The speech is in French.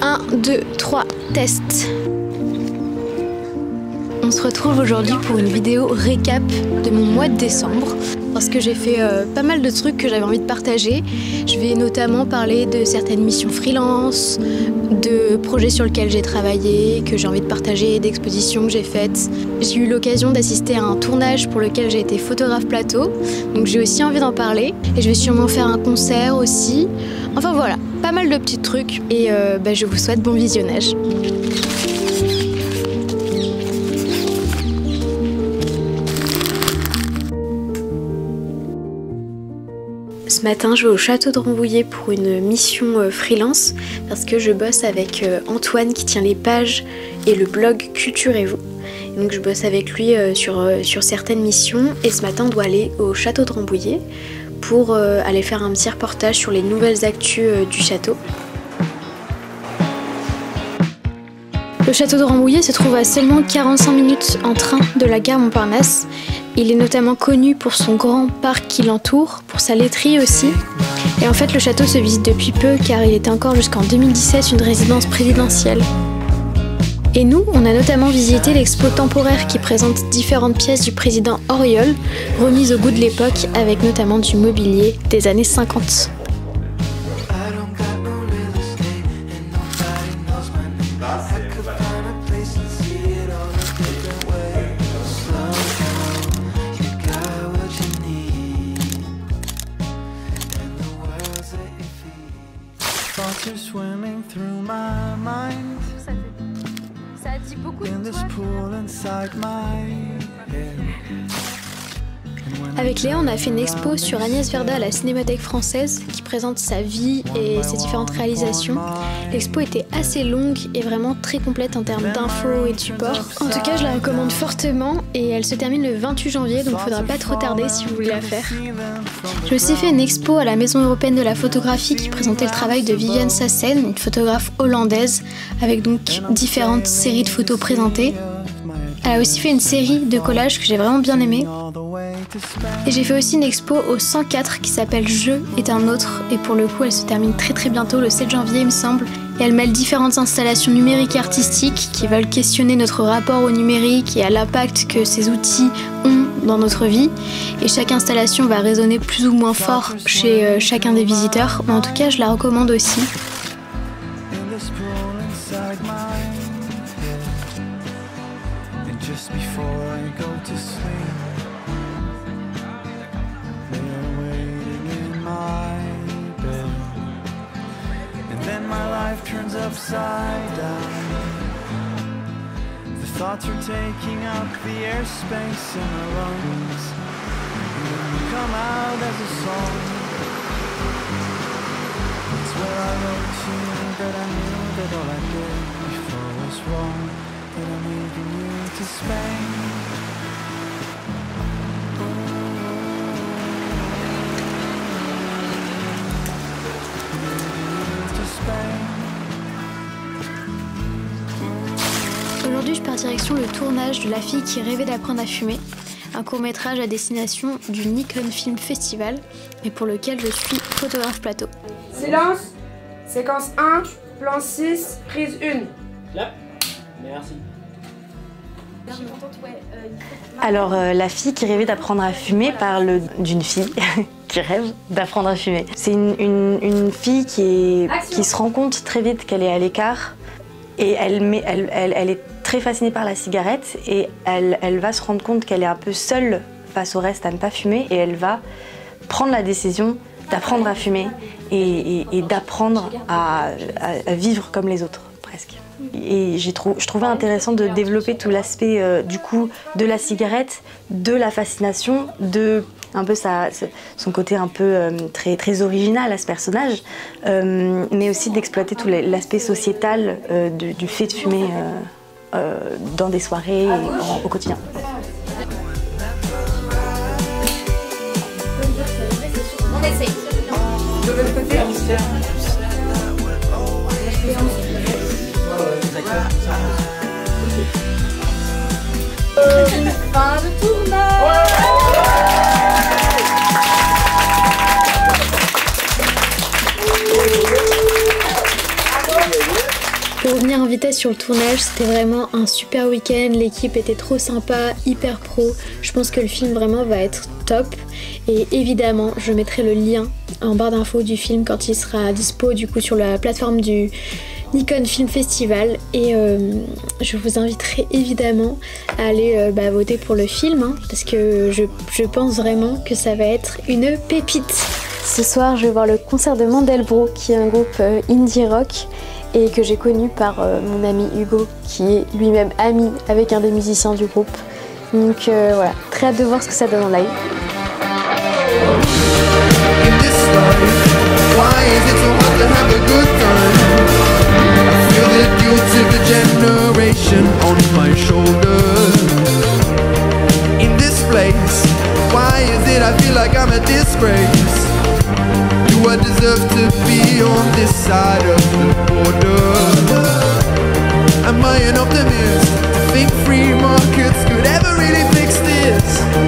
Un, 2, 3, test. On se retrouve aujourd'hui pour une vidéo récap de mon mois de décembre parce que j'ai fait pas mal de trucs que j'avais envie de partager. Je vais notamment parler de certaines missions freelance, de projets sur lesquels j'ai travaillé, que j'ai envie de partager, d'expositions que j'ai faites. J'ai eu l'occasion d'assister à un tournage pour lequel j'ai été photographe plateau, donc j'ai aussi envie d'en parler. Et je vais sûrement faire un concert aussi. Enfin voilà, pas mal de petits trucs et je vous souhaite bon visionnage. Ce matin, je vais au château de Rambouillet pour une mission freelance parce que je bosse avec Antoine qui tient les pages et le blog Culturez-vous. Donc je bosse avec lui sur certaines missions et ce matin on doit aller au château de Rambouillet pour aller faire un petit reportage sur les nouvelles actus du château. Le château de Rambouillet se trouve à seulement 45 minutes en train de la gare Montparnasse. Il est notamment connu pour son grand parc qui l'entoure, pour sa laiterie aussi. Et en fait, le château se visite depuis peu car il était encore jusqu'en 2017 une résidence présidentielle. Et nous, on a notamment visité l'expo temporaire qui présente différentes pièces du président Auriol, remises au goût de l'époque avec notamment du mobilier des années 50. Ça dit beaucoup de toi. Avec Léa, on a fait une expo sur Agnès Varda à la Cinémathèque française qui présente sa vie et ses différentes réalisations. L'expo était assez longue et vraiment très complète en termes d'infos et de support. En tout cas, je la recommande fortement et elle se termine le 28 janvier, donc il ne faudra pas trop tarder si vous voulez la faire. J'ai aussi fait une expo à la Maison européenne de la photographie qui présentait le travail de Viviane Sassen, une photographe hollandaise, avec donc différentes séries de photos présentées. Elle a aussi fait une série de collages que j'ai vraiment bien aimé. Et j'ai fait aussi une expo au 104 qui s'appelle Je est un autre et pour le coup elle se termine très bientôt le 7 janvier il me semble. Et elle mêle différentes installations numériques et artistiques qui veulent questionner notre rapport au numérique et à l'impact que ces outils ont dans notre vie. Et chaque installation va résonner plus ou moins fort chez chacun des visiteurs, mais en tout cas je la recommande aussi. Turns upside down. The thoughts are taking up the airspace in our lungs. And then we come out as a song. It's where I wrote to you that I knew that all I did before was wrong. That I'm leaving you to Spain. Aujourd'hui, je pars direction le tournage de La fille qui rêvait d'apprendre à fumer, un court-métrage à destination du Nikon Film Festival, et pour lequel je suis photographe plateau. Silence, séquence 1, plan 6, prise 1. Là, merci. Alors, La fille qui rêvait d'apprendre à fumer parle d'une fille qui rêve d'apprendre à fumer. C'est une fille qui se rend compte très vite qu'elle est à l'écart et elle est très fascinée par la cigarette et elle va se rendre compte qu'elle est un peu seule face au reste à ne pas fumer et elle va prendre la décision d'apprendre à fumer et d'apprendre à vivre comme les autres, presque. Et je trouvais intéressant de développer tout l'aspect du coup de la cigarette, de la fascination, de un peu son côté un peu très original à ce personnage, mais aussi d'exploiter tout l'aspect sociétal du fait de fumer dans des soirées et au quotidien. On essaye. De l'autre côté. Fin de tournage. invitée sur le tournage, c'était vraiment un super week-end, l'équipe était trop sympa, hyper pro. Je pense que le film vraiment va être top. Et évidemment, je mettrai le lien en barre d'infos du film quand il sera dispo du coup sur la plateforme du Nikon Film Festival. Et je vous inviterai évidemment à aller voter pour le film, hein, parce que je pense vraiment que ça va être une pépite. Ce soir, je vais voir le concert de Mandelbrot, qui est un groupe indie rock et que j'ai connu par mon ami Hugo, qui est lui-même ami avec un des musiciens du groupe. Donc voilà, très hâte de voir ce que ça donne en live. Do I deserve to be on this side of the border? Am I an optimist to think free markets could ever really fix this?